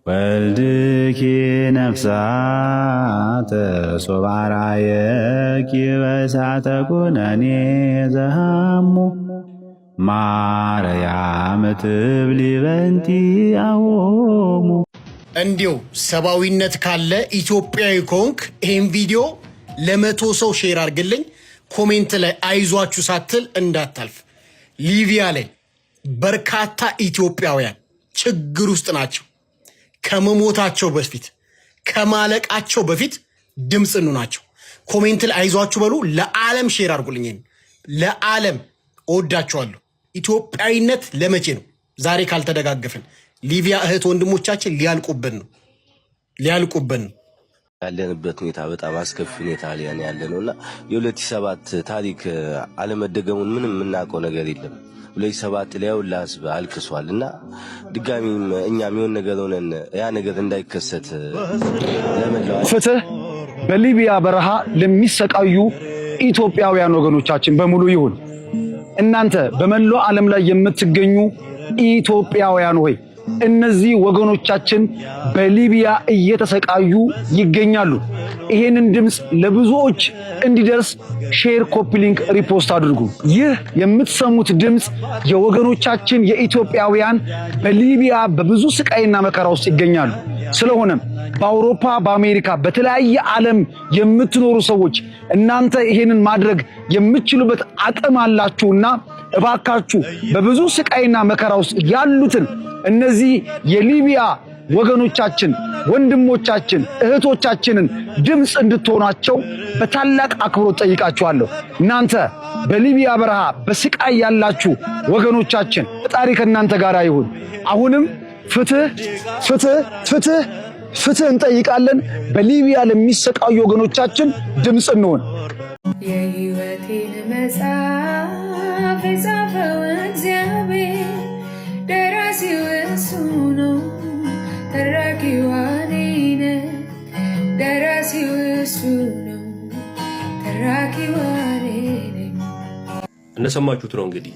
ወልድኪ ነፍሳተ ሶባራየኪ በእሳተ ኩነኔ ዘሃሙ ማርያም ትብሊ በንቲ አዎሙ። እንዲው ሰባዊነት ካለ ኢትዮጵያዊ ኮንክ ይሄን ቪዲዮ ለ100 ሰው ሼር አድርግልኝ። ኮሜንት ላይ አይዟችሁ ሳትል እንዳታልፍ። ሊቢያ ላይ በርካታ ኢትዮጵያውያን ችግር ውስጥ ናቸው። ከመሞታቸው በፊት ከማለቃቸው በፊት ድምጽ ናቸው። ኮሜንት ላይ አይዟችሁ በሉ። ለዓለም ሼር አድርጉልኝ። ለዓለም እወዳችኋለሁ። ኢትዮጵያዊነት ለመቼ ነው? ዛሬ ካልተደጋገፍን ሊቢያ እህት ወንድሞቻችን ሊያልቁብን ነው። ያለንበት ሁኔታ በጣም አስከፊ ሁኔታ ላይ ያለነውና የ2007 ታሪክ አለመደገሙን ምንም የምናውቀው ነገር የለም። 2007 ላይ ሁሉ ህዝብ አልቅሷልና ድጋሚም እኛም የሆነ ነገር ሆነን ያ ነገር እንዳይከሰት ለመላው ፍትህ በሊቢያ በረሃ ለሚሰቃዩ ኢትዮጵያውያን ወገኖቻችን በሙሉ ይሁን። እናንተ በመላው ዓለም ላይ የምትገኙ ኢትዮጵያውያን ሆይ እነዚህ ወገኖቻችን በሊቢያ እየተሰቃዩ ይገኛሉ። ይሄንን ድምጽ ለብዙዎች እንዲደርስ ሼር፣ ኮፒ ሊንክ፣ ሪፖስት አድርጉ። ይህ የምትሰሙት ድምጽ የወገኖቻችን የኢትዮጵያውያን በሊቢያ በብዙ ስቃይና መከራ ውስጥ ይገኛሉ። ስለሆነም በአውሮፓ፣ በአሜሪካ፣ በተለያየ ዓለም የምትኖሩ ሰዎች እናንተ ይሄንን ማድረግ የምትችሉበት አቅም አላችሁና እባካችሁ በብዙ ስቃይና መከራ ውስጥ ያሉትን እነዚህ የሊቢያ ወገኖቻችን፣ ወንድሞቻችን፣ እህቶቻችንን ድምጽ እንድትሆናቸው በታላቅ አክብሮት ጠይቃችኋለሁ። እናንተ በሊቢያ በረሃ በስቃይ ያላችሁ ወገኖቻችን ፈጣሪ ከእናንተ ጋር ይሁን። አሁንም ፍትህ ፍትህ ፍትህ ፍትህ እንጠይቃለን። በሊቢያ ለሚሰቃዩ ወገኖቻችን ድምጽ እንሆን። የሕይወቴን መጽሐፍ የጻፈው እግዚአብሔር ደራሲው እሱ ነው፣ ተራኪው እኔ ነኝ። ደራሲው እሱ ነው፣ ተራኪው እኔ ነኝ። እንደሰማችሁት ነው እንግዲህ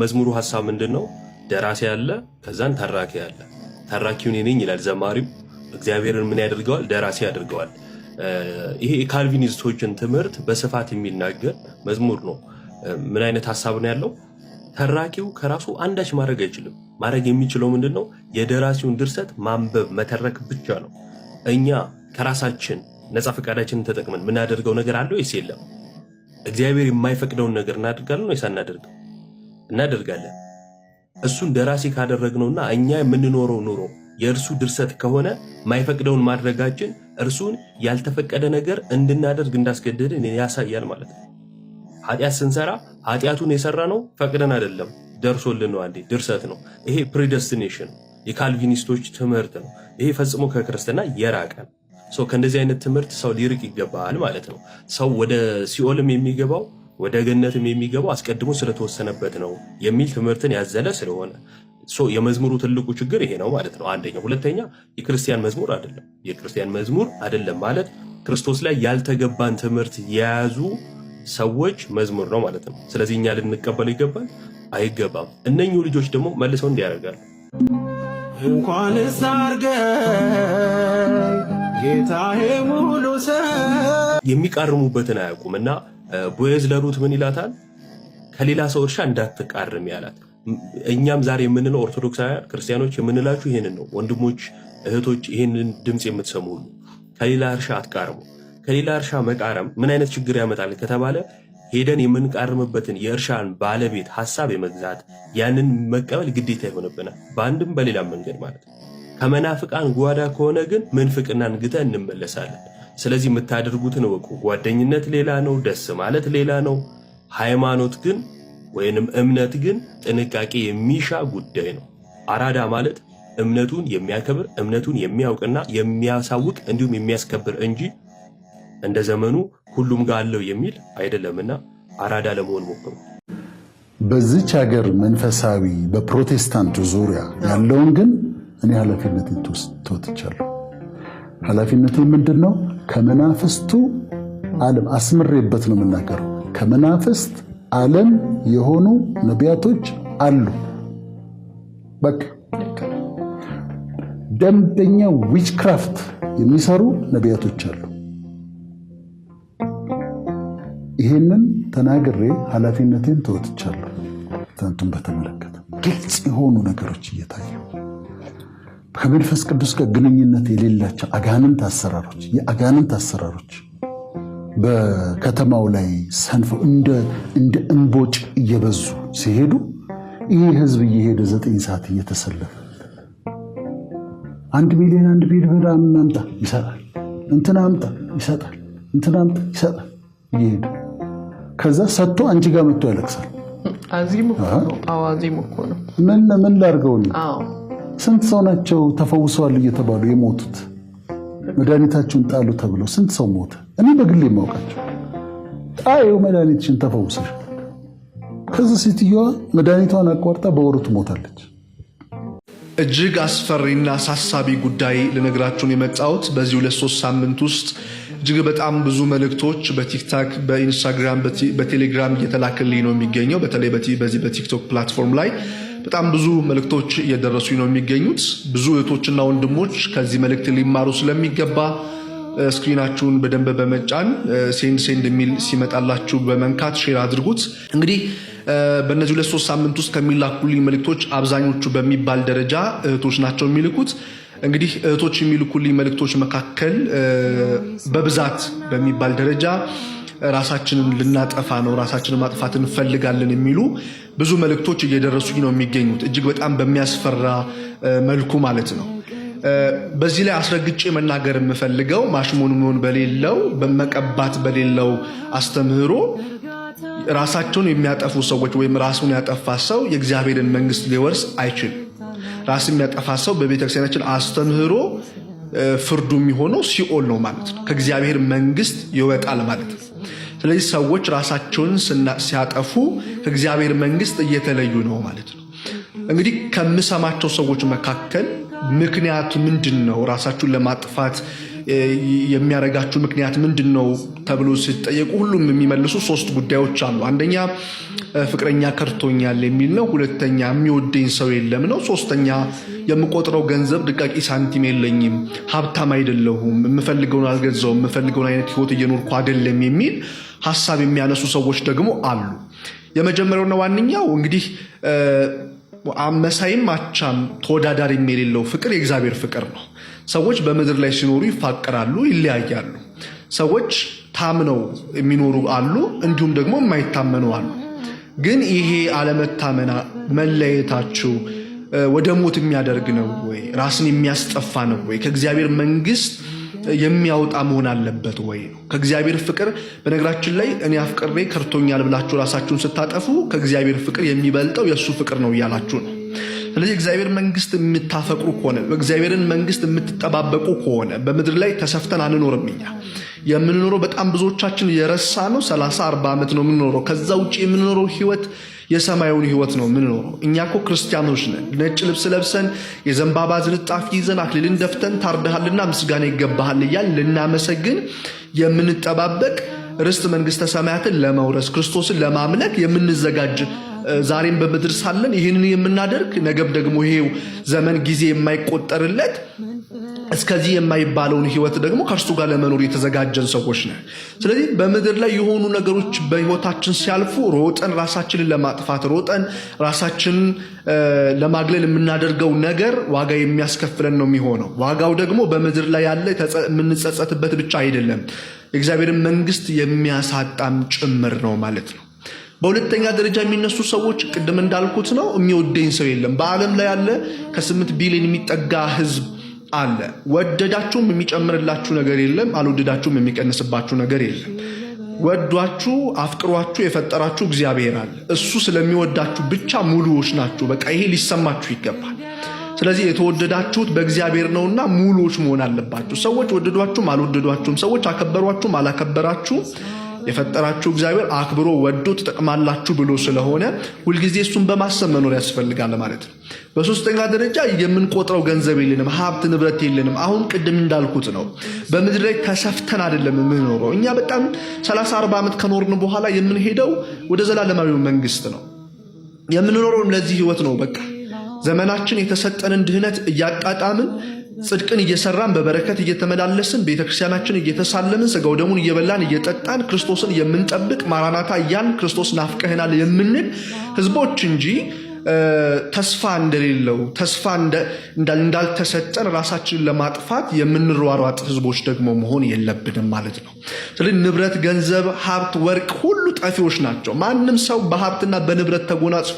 መዝሙሩ ሐሳብ ምንድነው? ደራሲ ያለ ከዛን ተራኪ ያለ። ተራኪው እኔ ነኝ ይላል ዘማሪው። እግዚአብሔርን ምን ያደርገዋል? ደራሲ ያደርገዋል። ይሄ የካልቪኒስቶችን ትምህርት በስፋት የሚናገር መዝሙር ነው። ምን አይነት ሐሳብ ነው ያለው? ተራኪው ከራሱ አንዳች ማድረግ አይችልም። ማድረግ የሚችለው ምንድነው? የደራሲውን ድርሰት ማንበብ መተረክ ብቻ ነው። እኛ ከራሳችን ነፃ ፈቃዳችንን ተጠቅመን ምን ያደርገው ነገር አለ ወይስ የለም? እግዚአብሔር የማይፈቅደውን ነገር እናደርጋለን ወይስ አናደርግም? እናደርጋለን። እሱን ደራሲ ካደረግነውና እኛ የምንኖረው ኑሮ የእርሱ ድርሰት ከሆነ ማይፈቅደውን ማድረጋችን እርሱን ያልተፈቀደ ነገር እንድናደርግ እንዳስገደደን ያሳያል ማለት ነው። ኃጢአት ስንሰራ ኃጢአቱን የሰራነው ፈቅደን አይደለም፣ ደርሶልን ነው። አንዴ ድርሰት ነው። ይሄ ፕሪደስቲኔሽን የካልቪኒስቶች ትምህርት ነው። ይሄ ፈጽሞ ከክርስትና የራቀ ነው። ከእንደዚህ አይነት ትምህርት ሰው ሊርቅ ይገባል ማለት ነው። ሰው ወደ ሲኦልም የሚገባው ወደ ገነትም የሚገባው አስቀድሞ ስለተወሰነበት ነው የሚል ትምህርትን ያዘለ ስለሆነ የመዝሙሩ ትልቁ ችግር ይሄ ነው ማለት ነው። አንደኛ። ሁለተኛ የክርስቲያን መዝሙር አይደለም። የክርስቲያን መዝሙር አይደለም ማለት ክርስቶስ ላይ ያልተገባን ትምህርት የያዙ ሰዎች መዝሙር ነው ማለት ነው። ስለዚህ እኛ ልንቀበለው ይገባል? አይገባም። እነኚሁ ልጆች ደግሞ መልሰው እንዲያደርጋሉ እንኳን ሳርገኝ ጌታዬ ሙሉ የሚቃርሙበትን አያውቁምና ቦዔዝ ለሩት ምን ይላታል? ከሌላ ሰው እርሻ እንዳትቃርም ያላት። እኛም ዛሬ የምንለው ኦርቶዶክሳውያን ክርስቲያኖች የምንላችሁ ይሄንን ነው። ወንድሞች እህቶች፣ ይሄንን ድምጽ የምትሰሙ ሁሉ ከሌላ እርሻ አትቃርሙ። ከሌላ እርሻ መቃረም ምን አይነት ችግር ያመጣል ከተባለ ሄደን የምንቃርምበትን የእርሻን ባለቤት ሐሳብ የመግዛት ያንን መቀበል ግዴታ ይሆንብናል፣ በአንድም በሌላም መንገድ ማለት ነው። ከመናፍቃን ጓዳ ከሆነ ግን ምንፍቅናን ግተን እንመለሳለን። ስለዚህ የምታደርጉትን እወቁ። ጓደኝነት ሌላ ነው፣ ደስ ማለት ሌላ ነው። ሃይማኖት ግን ወይንም እምነት ግን ጥንቃቄ የሚሻ ጉዳይ ነው። አራዳ ማለት እምነቱን የሚያከብር እምነቱን የሚያውቅና የሚያሳውቅ እንዲሁም የሚያስከብር እንጂ እንደ ዘመኑ ሁሉም ጋር አለው የሚል አይደለምና አራዳ ለመሆን ሞክሩ። በዚች ሀገር መንፈሳዊ በፕሮቴስታንቱ ዙሪያ ያለውን ግን እኔ ኃላፊነቴን ተወጥቻለሁ። ኃላፊነቴ ምንድነው? ከመናፍስቱ ዓለም አስምሬበት ነው የምናገረው። ከመናፍስት ዓለም የሆኑ ነቢያቶች አሉ። በቃ ደንበኛ ዊችክራፍት የሚሰሩ ነቢያቶች አሉ። ይሄንን ተናግሬ ኃላፊነቴን ተወጥቻለሁ። ትናንቱን በተመለከተ ግልጽ የሆኑ ነገሮች እየታዩ ከመንፈስ ቅዱስ ጋር ግንኙነት የሌላቸው የአጋንንት አሰራሮች በከተማው ላይ ሰንፈው እንደ እንቦጭ እየበዙ ሲሄዱ ይህ ህዝብ እየሄደ 9 ሰዓት እየተሰለፈ 1 ሚሊዮን አምጣ ይሰጣል፣ እንትና አምጣ ይሰጣል፣ እንትና አምጣ ይሰጣል እየሄደ ከዛ ሰጥቶ አንቺ ጋር መጥቶ ያለቅሳል። አዚም እኮ ነው። ምን ላድርገው? ስንት ሰው ናቸው ተፈውሰዋል እየተባሉ የሞቱት? መድኃኒታችሁን ጣሉ ተብለው ስንት ሰው ሞተ? እኔ በግሌ የማውቃቸው ጣዩ መድኃኒትሽን ተፈውሰሽ። ከዚህ ሴትዮዋ መድኃኒቷን አቋርጣ በወሩ ትሞታለች። እጅግ አስፈሪና አሳሳቢ ጉዳይ ልነግራችሁን የመጣሁት በዚህ 2-3 ሳምንት ውስጥ እጅግ በጣም ብዙ መልእክቶች በቲክታክ፣ በኢንስታግራም፣ በቴሌግራም እየተላከልኝ ነው የሚገኘው። በተለይ በዚህ በቲክቶክ ፕላትፎርም ላይ በጣም ብዙ መልእክቶች እየደረሱኝ ነው የሚገኙት። ብዙ እህቶችና ወንድሞች ከዚህ መልእክት ሊማሩ ስለሚገባ ስክሪናችሁን በደንብ በመጫን ሴንድ የሚል ሲመጣላችሁ በመንካት ሼር አድርጉት። እንግዲህ በእነዚህ 2-3 ሳምንት ውስጥ ከሚላኩልኝ መልእክቶች አብዛኞቹ በሚባል ደረጃ እህቶች ናቸው የሚልኩት። እንግዲህ እህቶች የሚልኩልኝ መልእክቶች መካከል በብዛት በሚባል ደረጃ ራሳችንን ልናጠፋ ነው፣ ራሳችንን ማጥፋት እንፈልጋለን የሚሉ ብዙ መልእክቶች እየደረሱኝ ነው የሚገኙት፣ እጅግ በጣም በሚያስፈራ መልኩ ማለት ነው። በዚህ ላይ አስረግጬ መናገር የምፈልገው ማሽሞንሞን በሌለው በመቀባት በሌለው አስተምህሮ ራሳቸውን የሚያጠፉ ሰዎች ወይም ራሱን ያጠፋ ሰው የእግዚአብሔርን መንግስት ሊወርስ አይችልም። ራስ የሚያጠፋ ሰው በቤተክርስቲያናችን አስተምህሮ ፍርዱ የሚሆነው ሲኦል ነው ማለት ነው፣ ከእግዚአብሔር መንግስት ይወጣል ማለት ነው። ስለዚህ ሰዎች ራሳቸውን ሲያጠፉ ከእግዚአብሔር መንግስት እየተለዩ ነው ማለት ነው። እንግዲህ ከምሰማቸው ሰዎች መካከል ምክንያቱ ምንድነው? ራሳችሁን ለማጥፋት የሚያረጋችሁ ምክንያት ምንድነው ተብሎ ሲጠየቁ ሁሉም የሚመልሱ 3 ጉዳዮች አሉ። አንደኛ ፍቅረኛ ከርቶኛል የሚል ነው። ሁለተኛ የሚወደኝ ሰው የለም ነው። ሶስተኛ የምቆጥረው ገንዘብ ድቃቂ ሳንቲም የለኝም፣ ሀብታም አይደለሁም፣ የምፈልገውን አልገዛውም፣ የምፈልገውን አይነት ህይወት እየኖርኩ አይደለም የሚል ሐሳብ የሚያነሱ ሰዎች ደግሞ አሉ። የመጀመሪያውና ዋነኛው እንግዲህ መሳይም አቻም ተወዳዳሪም የሌለው ፍቅር የእግዚአብሔር ፍቅር ነው። ሰዎች በምድር ላይ ሲኖሩ ይፋቀራሉ፣ ይለያያሉ። ሰዎች ታምነው የሚኖሩ አሉ፣ እንዲሁም ደግሞ የማይታመኑ አሉ። ግን ይሄ አለመታመና መለየታችሁ ወደ ሞት የሚያደርግ ነው ወይ? ራስን የሚያስጠፋ ነው ወይ? ከእግዚአብሔር መንግስት የሚያወጣ መሆን አለበት ወይ ነው። ከእግዚአብሔር ፍቅር በነገራችን ላይ እኔ አፍቅሬ ከርቶኛል ብላችሁ ራሳችሁን ስታጠፉ ከእግዚአብሔር ፍቅር የሚበልጠው የሱ ፍቅር ነው እያላችሁ ነው። ስለዚህ እግዚአብሔር መንግስት የምታፈቅሩ ከሆነ በእግዚአብሔርን መንግስት የምትጠባበቁ ከሆነ በምድር ላይ ተሰፍተን አንኖርም። እኛ የምንኖረው በጣም ብዙዎቻችን የረሳ ነው 30-40 ዓመት ነው የምንኖረው። ከዛ ውጪ የምንኖረው ህይወት የሰማዩን ህይወት ነው የምንኖረው። እኛ እኮ ክርስቲያኖች ነን። ነጭ ልብስ ለብሰን የዘንባባ ዝንጣፊ ይዘን አክሊልን ደፍተን ታርደሃልና ምስጋና ይገባሃል እያልን ልናመሰግን የምንጠባበቅ ርስት መንግስተ ሰማያትን ለመውረስ ክርስቶስን ለማምለክ የምንዘጋጅ ዛሬም በምድር ሳለን ይህንን የምናደርግ ነገም ደግሞ ይሄው ዘመን ጊዜ የማይቆጠርለት እስከዚህ የማይባለውን ህይወት ደግሞ ከእርሱ ጋር ለመኖር የተዘጋጀን ሰዎች ነን። ስለዚህ በምድር ላይ የሆኑ ነገሮች በህይወታችን ሲያልፉ ሮጠን ራሳችንን ለማጥፋት ሮጠን ራሳችንን ለማግለል የምናደርገው ነገር ዋጋ የሚያስከፍለን ነው የሚሆነው። ዋጋው ደግሞ በምድር ላይ ያለ የምንጸጸትበት ብቻ አይደለም፣ የእግዚአብሔርን መንግስት የሚያሳጣም ጭምር ነው ማለት ነው። በሁለተኛ ደረጃ የሚነሱ ሰዎች ቅድም እንዳልኩት ነው፣ የሚወደኝ ሰው የለም። በዓለም ላይ ያለ ከ8 ቢሊዮን የሚጠጋ ህዝብ አለ። ወደዳችሁም የሚጨምርላችሁ ነገር የለም፣ አልወደዳችሁም የሚቀንስባችሁ ነገር የለም። ወዷችሁ አፍቅሯችሁ የፈጠራችሁ እግዚአብሔር አለ። እሱ ስለሚወዳችሁ ብቻ ሙሉዎች ናችሁ። በቃ ይሄ ሊሰማችሁ ይገባል። ስለዚህ የተወደዳችሁት በእግዚአብሔር ነውና ሙሉዎች መሆን አለባችሁ። ሰዎች ወደዷችሁም አልወደዷችሁም፣ ሰዎች አከበሯችሁም አላከበራችሁም የፈጠራችሁ እግዚአብሔር አክብሮ ወዶ ተጠቅማላችሁ ብሎ ስለሆነ ሁልጊዜ እሱን በማሰብ መኖር ያስፈልጋል ማለት ነው። በሶስተኛ ደረጃ የምንቆጥረው ገንዘብ የለንም፣ ሀብት ንብረት የለንም። አሁን ቅድም እንዳልኩት ነው፣ በምድር ላይ ተሰፍተን አይደለም የምንኖረው። እኛ በጣም 30-40 ዓመት ከኖርን በኋላ የምንሄደው ወደ ዘላለማዊ መንግስት ነው። የምንኖረው ለዚህ ህይወት ነው። በቃ ዘመናችን የተሰጠንን ድህነት እያጣጣምን ጽድቅን እየሰራን በበረከት እየተመላለስን ቤተክርስቲያናችን እየተሳለምን ስጋው ደሙን እየበላን እየጠጣን ክርስቶስን የምንጠብቅ ማራናታ እያልን ክርስቶስ ናፍቀህናል የምንል ህዝቦች እንጂ ተስፋ እንደሌለው ተስፋ እንዳልተሰጠን ራሳችንን ለማጥፋት የምንሯሯጥ ህዝቦች ደግሞ መሆን የለብንም ማለት ነው። ስለዚህ ንብረት፣ ገንዘብ፣ ሀብት፣ ወርቅ ሁሉ ጠፊዎች ናቸው። ማንም ሰው በሀብትና በንብረት ተጎናጽፎ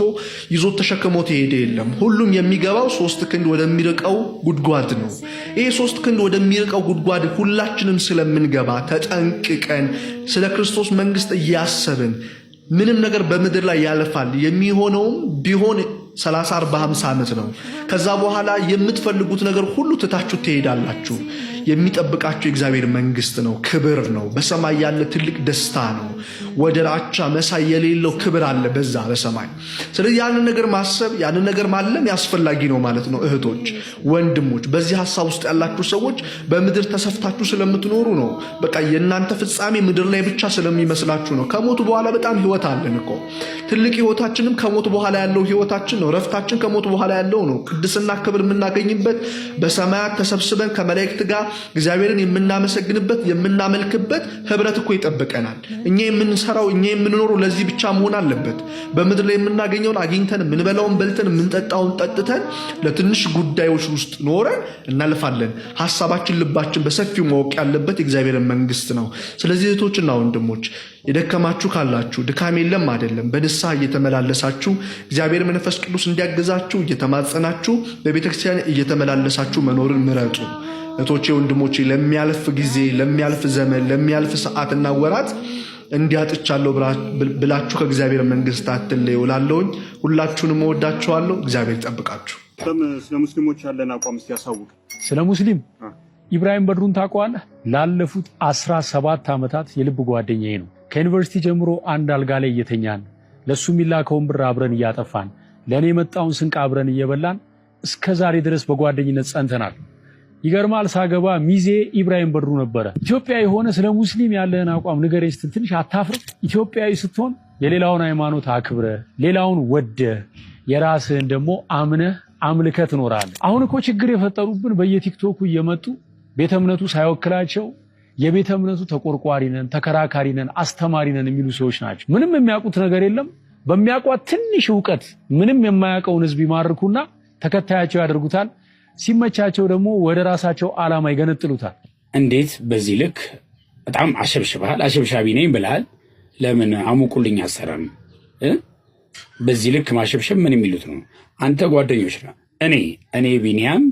ይዞት ተሸክሞት የሄደ የለም። ሁሉም የሚገባው 3 ክንድ ወደሚርቀው ጉድጓድ ነው። ይሄ 3 ክንድ ወደሚርቀው ጉድጓድ ሁላችንም ስለምንገባ ተጠንቅቀን ስለ ክርስቶስ መንግስት እያሰብን ምንም ነገር በምድር ላይ ያልፋል። የሚሆነውም ቢሆን 30 40 50 ዓመት ነው። ከዛ በኋላ የምትፈልጉት ነገር ሁሉ ትታችሁ ትሄዳላችሁ። የሚጠብቃችሁ የእግዚአብሔር መንግስት ነው፣ ክብር ነው፣ በሰማይ ያለ ትልቅ ደስታ ነው። ወደር አቻ መሳይ የሌለው ክብር አለ በዛ በሰማይ። ስለዚህ ያንን ነገር ማሰብ ያንን ነገር ማለም ያስፈልጋጊ ነው ማለት ነው። እህቶች፣ ወንድሞች በዚህ ሐሳብ ውስጥ ያላችሁ ሰዎች በምድር ተሰፍታችሁ ስለምትኖሩ ነው። በቃ የእናንተ ፍጻሜ ምድር ላይ ብቻ ስለሚመስላችሁ ነው። ከሞት በኋላ በጣም ህይወት አለን እኮ። ትልቅ ህይወታችንም ከሞት በኋላ ያለው ህይወታችን ነው። ረፍታችን ከሞት በኋላ ያለው ነው። ቅድስና ክብር የምናገኝበት በሰማያት ተሰብስበን ከመላእክት ጋር እግዚአብሔርን የምናመሰግንበት የምናመልክበት ህብረት እኮ ይጠብቀናል። እኛ የምንሰራው እኛ የምንኖረው ለዚህ ብቻ መሆን አለበት። በምድር ላይ የምናገኘውን አግኝተን የምንበላውን በልተን የምንጠጣውን ጠጥተን ለትንሽ ጉዳዮች ውስጥ ኖረን እናልፋለን። ሐሳባችን ልባችን በሰፊው ማወቅ ያለበት የእግዚአብሔርን መንግስት ነው። ስለዚህ እህቶችና ወንድሞች የደከማችሁ ካላችሁ ድካም የለም አይደለም፣ በንስሐ እየተመላለሳችሁ እግዚአብሔር መንፈስ ቅዱስ እንዲያግዛችሁ እየተማጸናችሁ በቤተክርስቲያን እየተመላለሳችሁ መኖርን ምረጡ። እህቶቼ ወንድሞቼ፣ ለሚያልፍ ጊዜ ለሚያልፍ ዘመን ለሚያልፍ ሰዓትና ወራት እንዲያጥቻለሁ ብላችሁ ከእግዚአብሔር መንግስት አትለዩ እላለሁኝ። ሁላችሁንም እወዳችኋለሁ። እግዚአብሔር ይጠብቃችሁ። ስለ ሙስሊሞች ያለን አቋም እስቲ ያሳውቅ። ስለ ሙስሊም ኢብራሂም በድሩን ታውቀዋለህ? ላለፉት 17 ዓመታት የልብ ጓደኛዬ ነው። ከዩኒቨርሲቲ ጀምሮ አንድ አልጋ ላይ እየተኛን ለሱ የሚላከውን ብር አብረን እያጠፋን ለኔ የመጣውን ስንቅ አብረን እየበላን እስከ ዛሬ ድረስ በጓደኝነት ጸንተናል። ይገርማል። ሳገባ ሚዜ ኢብራሂም በድሩ ነበረ። ኢትዮጵያዊ የሆነ ስለ ሙስሊም ያለህን አቋም ንገረኝ ስትል ትንሽ አታፍርም? ኢትዮጵያዊ ስትሆን የሌላውን ሃይማኖት አክብረህ ሌላውን ወደህ የራስህን ደግሞ አምነህ አምልከህ ትኖራለህ። አሁን እኮ ችግር የፈጠሩብን በየቲክቶኩ እየመጡ ቤተ እምነቱ ሳይወክላቸው የቤተ እምነቱ ተቆርቋሪ ነን፣ ተከራካሪ ነን፣ አስተማሪ ነን የሚሉ ሰዎች ናቸው። ምንም የሚያውቁት ነገር የለም። በሚያውቋት ትንሽ ዕውቀት ምንም የማያውቀውን ህዝብ ይማርኩና ተከታያቸው ያደርጉታል። ሲመቻቸው ደግሞ ወደ ራሳቸው ዓላማ ይገነጥሉታል። እንዴት በዚህ ልክ በጣም አሸብሽባል፣ አሸብሻቢ ነኝ ብለሃል። ለምን አሙቁልኝ አሰራም? በዚህ ልክ ማሸብሸብ ምን የሚሉት ነው? አንተ ጓደኞች ነው። እኔ ቢኒያም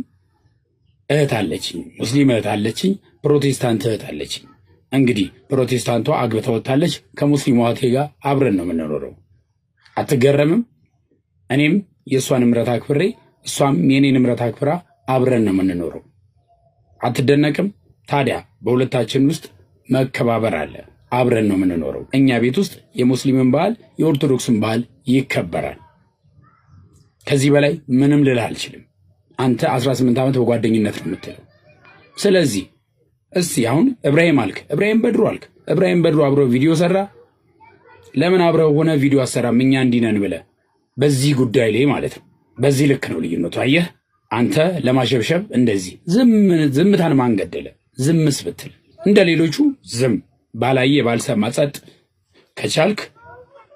እህት አለችኝ፣ ሙስሊም እህት አለችኝ፣ ፕሮቴስታንት እህት አለችኝ። እንግዲህ ፕሮቴስታንቷ አግብታ ወጣለች። ከሙስሊሙ እህቴ ጋር አብረን ነው የምንኖረው። አትገረምም? እኔም የእሷን እምነት አክብሬ እሷም የኔን እምነት አክብራ አብረን ነው የምንኖረው። አትደነቅም? ታዲያ በሁለታችን ውስጥ መከባበር አለ። አብረን ነው የምንኖረው። እኛ ቤት ውስጥ የሙስሊምን ባህል የኦርቶዶክስን ባህል ይከበራል። ከዚህ በላይ ምንም ልልህ አልችልም። አንተ 18 ዓመት በጓደኝነት ነው የምትለው። ስለዚህ እስቲ አሁን ኢብራሂም አልክ፣ ኢብራሂም በድሩ አልክ። ኢብራሂም በድሩ አብሮ ቪዲዮ ሰራ። ለምን አብረው ሆነ ቪዲዮ አሰራም? እኛ እንዲህ ነን ብለህ በዚህ ጉዳይ ላይ ማለት ነው። በዚህ ልክ ነው ልዩነቱ። አየህ፣ አንተ ለማሸብሸብ እንደዚህ ዝምታን ማን ገደለ? ዝምስ ብትል እንደ ሌሎቹ ዝም ባላየ ባልሰማ ጸጥ። ከቻልክ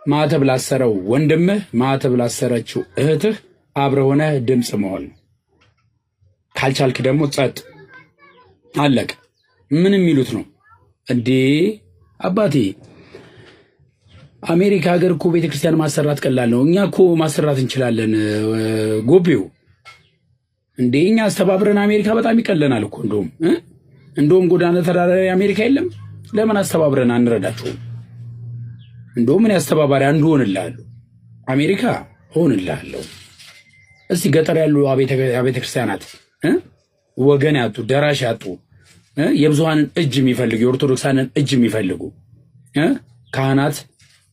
ማተብ ላሰረው ወንድምህ ማተብ ላሰረችው እህትህ አብረህ ሆነህ ድምፅ መሆን። ካልቻልክ ደግሞ ጸጥ። አለቅ። ምን የሚሉት ነው እንዴ? አባቴ አሜሪካ ሀገር እኮ ቤተክርስቲያን ማሰራት ቀላል ነው። እኛ እኮ ማሰራት እንችላለን። ጎቤው እንዴ እኛ አስተባብረን አሜሪካ በጣም ይቀለናል እኮ። እንደውም ጎዳና ተዳዳሪ አሜሪካ የለም። ለምን አስተባብረን አንረዳቸውም? እንደውም ምን አስተባባሪ አንዱ ሆንልሃለሁ። አሜሪካ ሆንልሃለሁ። እስቲ ገጠር ያሉ አብያተ ክርስቲያናት ወገን ያጡ ደራሽ ያጡ የብዙሃንን እጅ የሚፈልጉ የኦርቶዶክሳንን እጅ የሚፈልጉ ካህናት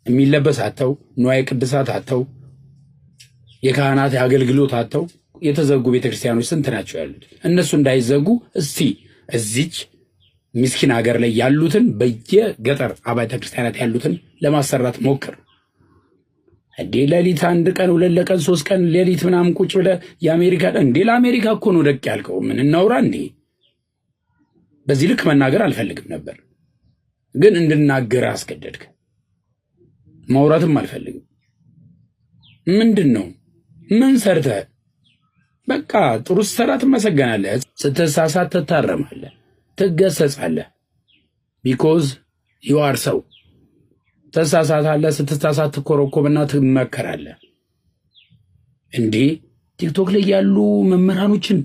የሚለበስ አተው ንዋየ ቅድሳት አተው የካህናት አገልግሎት አተው የተዘጉ ቤተክርስቲያኖች ስንት ናቸው ያሉት? እነሱ እንዳይዘጉ እስቲ እዚች ምስኪን ሀገር ላይ ያሉትን በየገጠር አብያተ ክርስቲያናት ያሉትን ለማሰራት ሞክር። እንዴ ሌሊት አንድ ቀን ሁለት ቀን 3 ቀን ሌሊት ምናምን ቁጭ ብለህ የአሜሪካ እንዴ ለአሜሪካ እኮ ነው ደቅ ያልከው። ምን እናውራ እንዴ? በዚህ ልክ መናገር አልፈልግም ነበር፣ ግን እንድናገር አስገደድክ። ማውራትም አልፈልግም። ምንድነው? ምን ሰርተህ? በቃ ጥሩ ስትሰራ ትመሰገናለህ፣ ስትሳሳት ትታረማለህ፣ ትገሰጻለህ። ቢኮዝ ዩ አር ሰው። ተሳሳታለህ፣ ስትሳሳት ትኮረኮምና ትመከራለህ። እንዴ ቲክቶክ ላይ ያሉ መምህራኖችን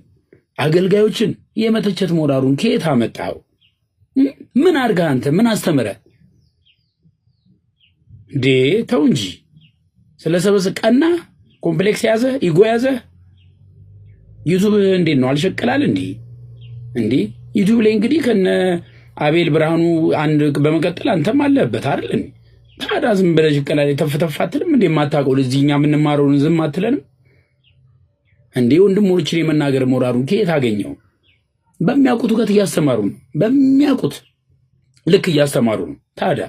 አገልጋዮችን የመተቸት ሞራሩን ከየት አመጣው? ምን አድርጋ አንተ ምን አስተምረ? እንዴ ተው እንጂ። ስለሰበሰ ቀና ኮምፕሌክስ ያዘ ኢጎ ያዘ። ዩቲዩብ እንዴት ነው አልሸቀላል እንዴ? እንዴ ዩቲዩብ ላይ እንግዲህ ከነ አቤል ብርሃኑ አንድ በመቀጠል አንተም አለበት አይደል እንዴ? ታዲያ ዝም ብለህ ሽቀላል ተፍተፋትልም እንዴ? ማታውቀው ለዚህኛ የምንማረውን ዝም አትለንም እንዴ? ወንድሞችን የመናገር ሞራሩን ከየት አገኘው? በሚያውቁት እውቀት እያስተማሩ ነው። በሚያውቁት ልክ እያስተማሩ ነው። ታዲያ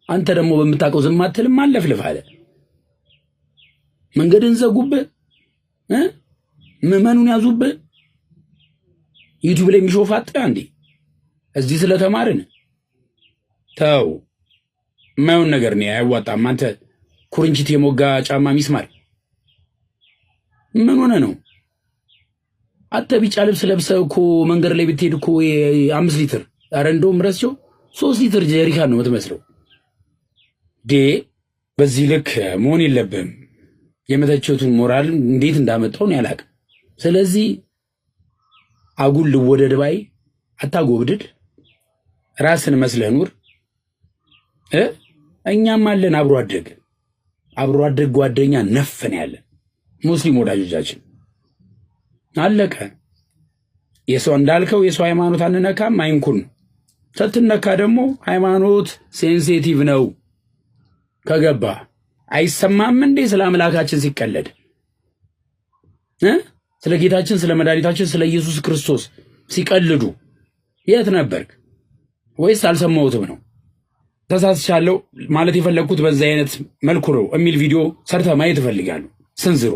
አንተ ደግሞ በምታውቀው ዝም አትልም? አለፍልፍ አለ። መንገድን ዘጉብህ፣ ምዕመኑን ያዙብህ። ዩቲዩብ ላይ የሚሾፋጥ እንዴ? እዚህ ስለተማርን ተው። የማይሆን ነገር ነው፣ አይዋጣም። አንተ ኩርንችት የሞጋ ጫማ ሚስማር ምን ሆነ ነው? አተ ቢጫ ልብስ ለብሰህ እኮ መንገድ ላይ ብትሄድ እኮ 5 ሊትር ኧረ እንደውም ረስቸው 3 ሊትር ጀሪካን ነው የምትመስለው። በዚህ ልክ መሆን የለብህም። የመተቸቱን ሞራል እንዴት እንዳመጣው ነው ያላቅ። ስለዚህ አጉል ልወደድ ባይ አታጎብድድ፣ ራስን መስለህ ኑር። እኛም አለን አብሮ አደግ ጓደኛ ነፍን ያለን ሙስሊም ወዳጆቻችን አለቀ። የሰው እንዳልከው የሰው ሃይማኖት አንነካም፣ አይንኩን። ስትነካ ደግሞ ሃይማኖት ሴንሲቲቭ ነው። ከገባ አይሰማም እንዴ? ስለ አምላካችን ሲቀለድ ስለ ጌታችን ስለ መድኃኒታችን ስለ ኢየሱስ ክርስቶስ ሲቀልዱ የት ነበርክ? ወይስ አልሰማሁትም ነው? ተሳስቻለሁ ማለት የፈለግኩት በዛ አይነት መልኩ ነው የሚል ቪዲዮ ሰርተ ማየት እፈልጋለሁ። ስንዝሮ